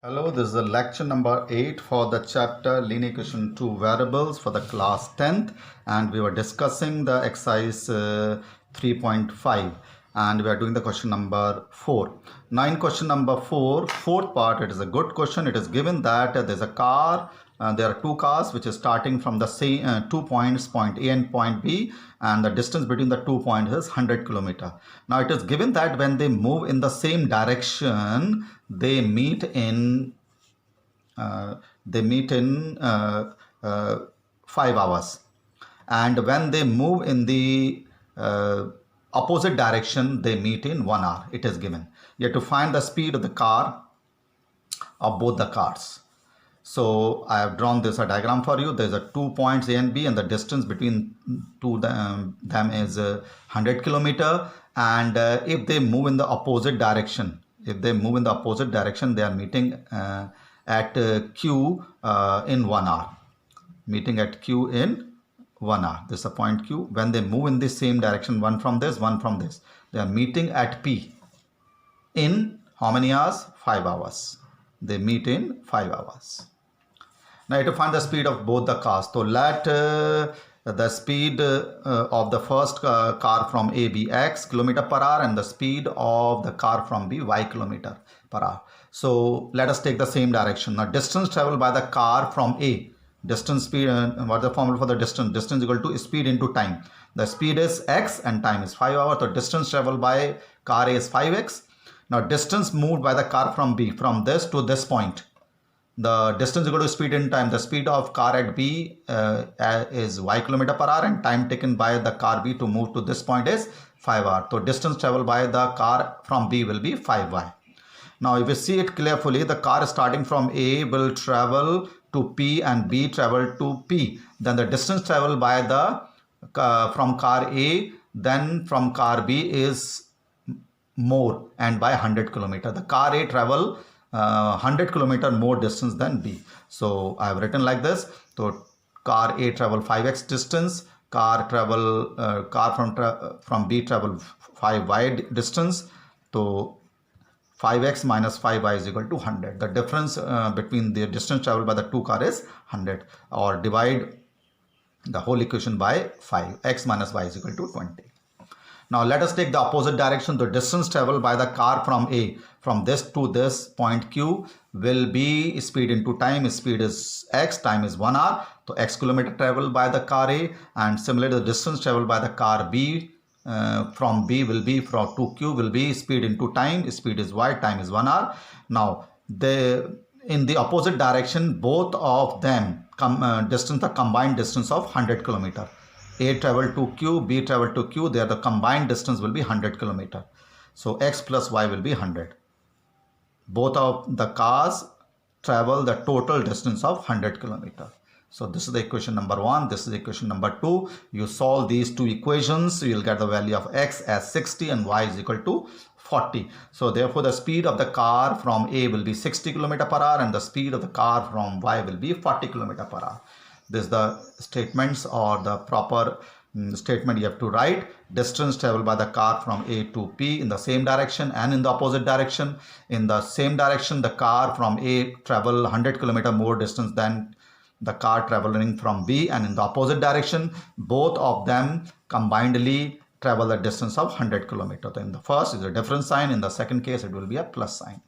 Hello, this is the lecture number 8 for the chapter Linear Equation 2 Variables for the class 10th, and we were discussing the exercise 3.5 and we are doing the question number 4. Now in question number 4, fourth part, it is a good question. It is given that there's a car, there are two cars which is starting from the same 2 points, point A and point B, and the distance between the 2 points is 100 kilometer. Now it is given that when they move in the same direction, they meet in uh, 5 hours, and when they move in the opposite direction, they meet in 1 hour. It is given. You have to find the speed of the car of both the cars. So I have drawn this a diagram for you. There's a 2 points A and B, and the distance between them is 100 kilometer. And if they move in the opposite direction, they are meeting at Q in 1 hour. Meeting at Q in 1 hour. This is a point Q. When they move in the same direction, one from this, they are meeting at P in how many hours? 5 hours. They meet in 5 hours. Now you have to find the speed of both the cars. So let the speed of the first car from A be x kilometer per hour, and the speed of the car from B y kilometer per hour. So let us take the same direction. Now distance traveled by the car from A. Distance, speed, what is the formula for the distance? Distance equal to speed into time. The speed is x and time is 5 hours. So distance traveled by car A is 5x. Now distance moved by the car from B, from this to this point. The distance equal to speed in time. The speed of car at B is y kilometer per hour, and time taken by the car B to move to this point is 5 hours. So distance traveled by the car from B will be 5y. Now if you see it carefully, the car starting from A will travel to P and B travel to P. Then the distance traveled by the from car A then from car B is more, and by 100 kilometer. The car A travel 100 kilometer more distance than B. So I have written like this. So car A travel 5x distance, car from B travel 5y distance. So 5x minus 5y is equal to 100. The difference between the distance traveled by the two cars is 100, or divide the whole equation by 5. X minus y is equal to 20. Now let us take the opposite direction. The distance traveled by the car from A, from this to this point Q, will be speed into time. Speed is x, time is 1 hour. So x kilometer traveled by the car A, and similarly the distance traveled by the car B from B will be from to Q will be speed into time. Speed is y, time is 1 hour. Now in the opposite direction, both of them the combined distance of 100 kilometer. A travel to Q, B travel to Q, there the combined distance will be 100 kilometer. So x plus y will be 100. Both of the cars travel the total distance of 100 kilometer. So this is the equation number 1. This is equation number 2. You solve these two equations, you will get the value of x as 60 and y is equal to 40. So therefore the speed of the car from A will be 60 km per hour, and the speed of the car from Y will be 40 km per hour. This is the statements, or the proper statement you have to write. Distance traveled by the car from A to P in the same direction and in the opposite direction. In the same direction, the car from A travel 100 km more distance than the car traveling from B, and in the opposite direction, both of them combinedly travel the distance of 100 km. So in the first is a difference sign, in the second case it will be a plus sign.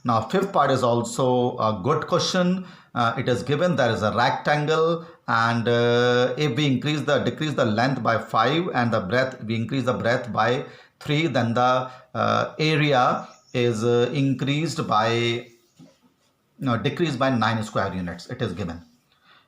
Now fifth part is also a good question. It is given there is a rectangle, and if we decrease the length by 5 and we increase the breadth by 3, then the area is decreased by 9 square units. It is given.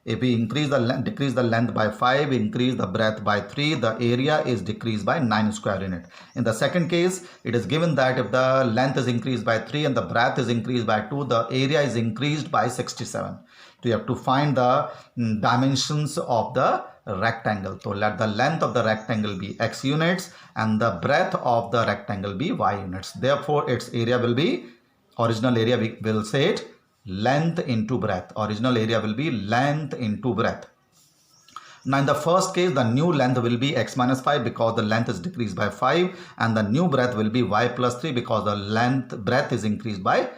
If we decrease the length by 5, increase the breadth by 3, the area is decreased by 9 square unit. In the second case, it is given that if the length is increased by 3 and the breadth is increased by 2, the area is increased by 67. So you have to find the dimensions of the rectangle. So let the length of the rectangle be x units and the breadth of the rectangle be y units. Therefore, its area will be, original area we will say it, length into breadth. Original area will be length into breadth. Now in the first case, the new length will be x minus 5 because the length is decreased by 5, and the new breadth will be y plus 3 because the breadth is increased by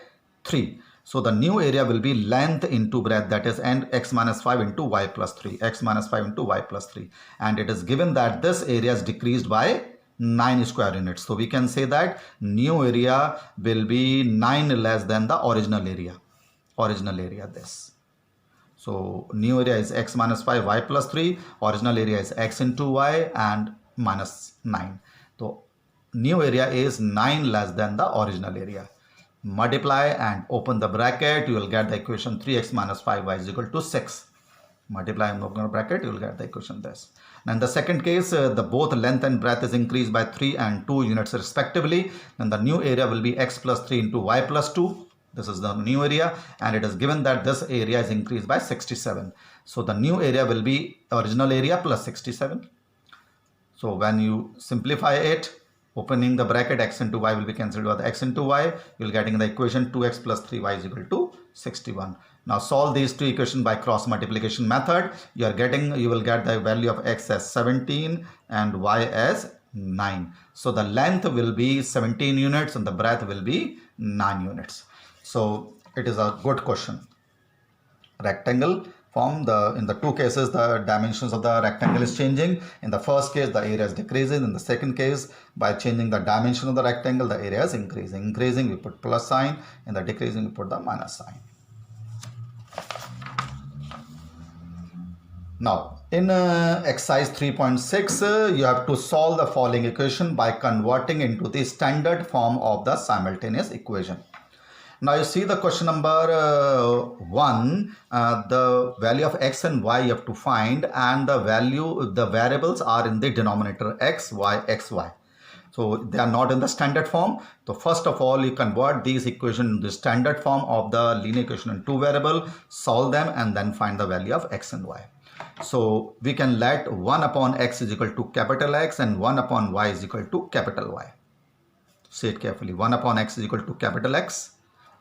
3. So the new area will be length into breadth, that is and x minus 5 into y plus 3, x minus 5 into y plus 3. And it is given that this area is decreased by 9 square units. So we can say that new area will be 9 less than the original area. This. So new area is x minus 5 y plus 3, original area is x into y and minus 9. So new area is 9 less than the original area. Multiply and open the bracket, you will get the equation 3x minus 5y is equal to 6. Multiply and open the bracket, you will get the equation this. Now in the second case, the both length and breadth is increased by 3 and 2 units respectively. Then the new area will be x plus 3 into y plus 2. This is the new area, and it is given that this area is increased by 67. So the new area will be original area plus 67. So when you simplify it, opening the bracket, x into y will be cancelled by the x into y. You will getting the equation 2x plus 3y is equal to 61. Now solve these two equations by cross multiplication method. You will get the value of x as 17 and y as 9. So the length will be 17 units and the breadth will be 9 units. So it is a good question. Rectangle form, in the two cases the dimensions of the rectangle is changing. In the first case the area is decreasing. In the second case, by changing the dimension of the rectangle, the area is increasing. Increasing we put plus sign, in the decreasing we put the minus sign. Now in exercise 3.6 you have to solve the following equation by converting into the standard form of the simultaneous equation. Now you see the question number 1, the value of x and y you have to find, and the variables are in the denominator x, y, x, y. So they are not in the standard form. So first of all, you convert these equations into the standard form of the linear equation in two variables, solve them and then find the value of x and y. So we can let 1 upon x is equal to capital X and 1 upon y is equal to capital Y. Say it carefully. 1 upon x is equal to capital X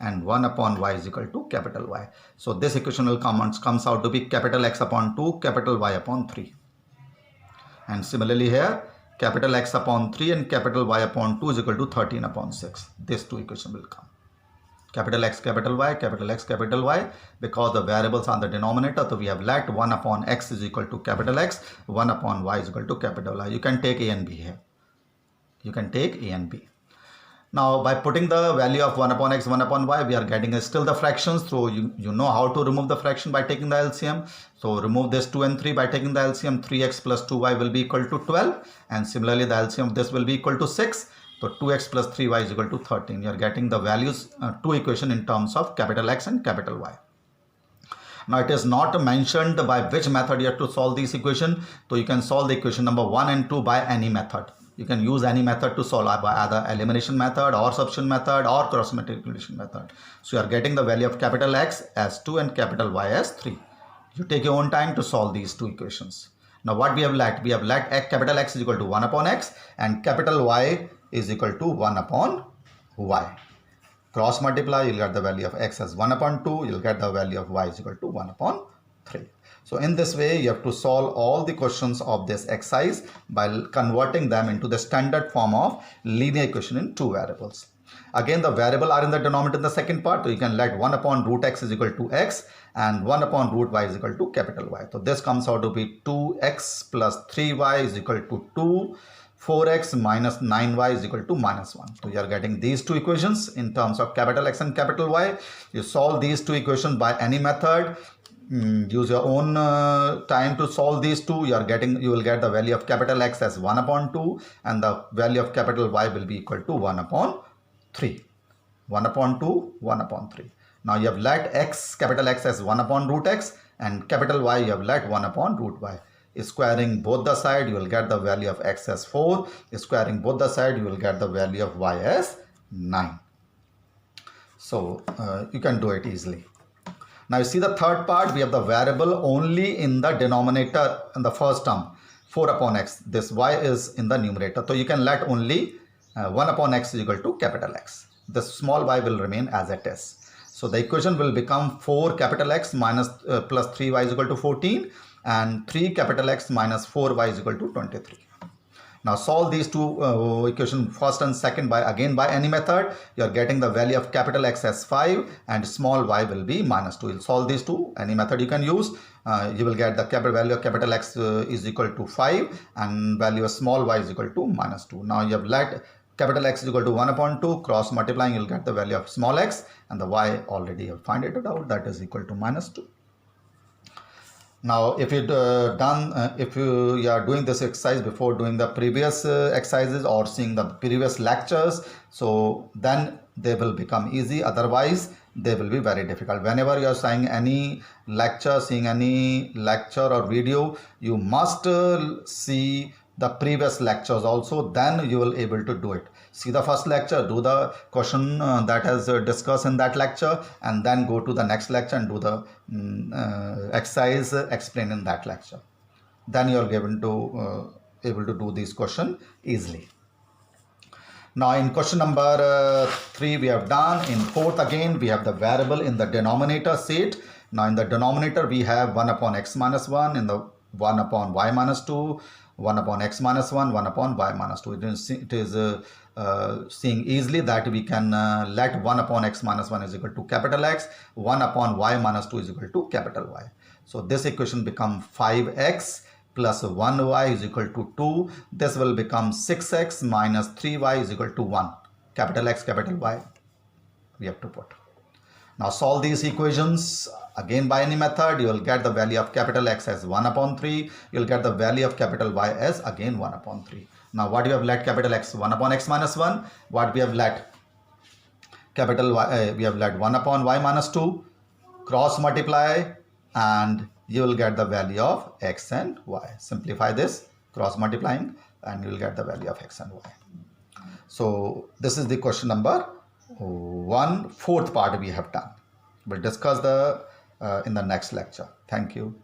and 1 upon y is equal to capital Y. So this equation will comes out to be capital X upon 2, capital Y upon 3. And similarly here, capital X upon 3 and capital Y upon 2 is equal to 13 upon 6. These two equations will come. Capital X, capital Y, capital X, capital Y. Because the variables are the denominator, so we have let 1 upon x is equal to capital X, 1 upon y is equal to capital Y. You can take A and B here. You can take A and B. Now by putting the value of 1 upon x, 1 upon y, we are getting still the fractions. So you know how to remove the fraction by taking the LCM. So remove this 2 and 3 by taking the LCM. 3x plus 2y will be equal to 12. And similarly the LCM of this will be equal to 6. So 2x plus 3y is equal to 13. You are getting the values, two equation in terms of capital X and capital Y. Now it is not mentioned by which method you have to solve this equation. So you can solve the equation number 1 and 2 by any method. You can use any method to solve, by either elimination method or substitution method or cross multiplication method. So you are getting the value of capital X as 2 and capital Y as 3. You take your own time to solve these two equations. Now what we have let? We have let capital X is equal to 1 upon x and capital Y is equal to 1 upon y. Cross multiply, you'll get the value of x as 1 upon 2, you'll get the value of y is equal to 1 upon 3. So in this way, you have to solve all the questions of this exercise by converting them into the standard form of linear equation in two variables. Again, the variable are in the denominator in the second part, so you can let 1 upon root x is equal to x and 1 upon root y is equal to capital Y. So this comes out to be 2x plus 3y is equal to 2. 4x minus 9y is equal to minus 1. So you are getting these two equations in terms of capital X and capital Y. You solve these two equations by any method. Use your own time to solve these two. You will get the value of capital X as 1 upon 2 and the value of capital Y will be equal to 1 upon 3. 1 upon 2, 1 upon 3. Now you have let x, capital X as 1 upon root x and capital Y you have let 1 upon root y. Squaring both the side, you will get the value of x as 4. Squaring both the side, you will get the value of y as 9. So you can do it easily. Now you see the third part, we have the variable only in the denominator in the first term, 4 upon x. This y is in the numerator. So you can let only 1 upon x is equal to capital X. This small y will remain as it is. So the equation will become 4 capital X minus plus 3y is equal to 14 and 3 capital X minus 4y is equal to 23. Now solve these two equations, first and second, by any method. You are getting the value of capital X as 5 and small y will be -2. You'll solve these two, any method you can use. You will get the value of capital X is equal to 5 and value of small y is equal to -2. Now you have let capital X is equal to 1/2, cross multiplying, you'll get the value of small x, and the y already you find it out, that is equal to -2. Now, if you are doing this exercise before doing the previous exercises or seeing the previous lectures, so then they will become easy. Otherwise, they will be very difficult. Whenever you are seeing any lecture, or video, you must see the previous lectures also. Then you will able to do it. See the first lecture, do the question that is discussed in that lecture, and then go to the next lecture and do the exercise explained in that lecture. Then you are able to do this question easily. Now in question number 3 we have done. In fourth, again we have the variable in the denominator set. Now in the denominator we have 1/x-1, in the 1/y-2, 1/x-1, 1/y-2. It is seeing easily that we can let 1/x-1 is equal to capital X, 1/y-2 is equal to capital Y. So this equation become 5x plus 1y is equal to 2. This will become 6x minus 3y is equal to 1. Capital X, capital Y we have to put. Now solve these equations again by any method. You will get the value of capital X as 1/3. You will get the value of capital Y as again 1/3. Now what you have let capital X? 1/x-1. What we have let? Capital Y, we have let 1/y-2. Cross multiply and you will get the value of X and Y. Simplify this, cross multiplying, and you will get the value of X and Y. So this is the question number 1, fourth part we have done. We'll discuss in the next lecture. Thank you.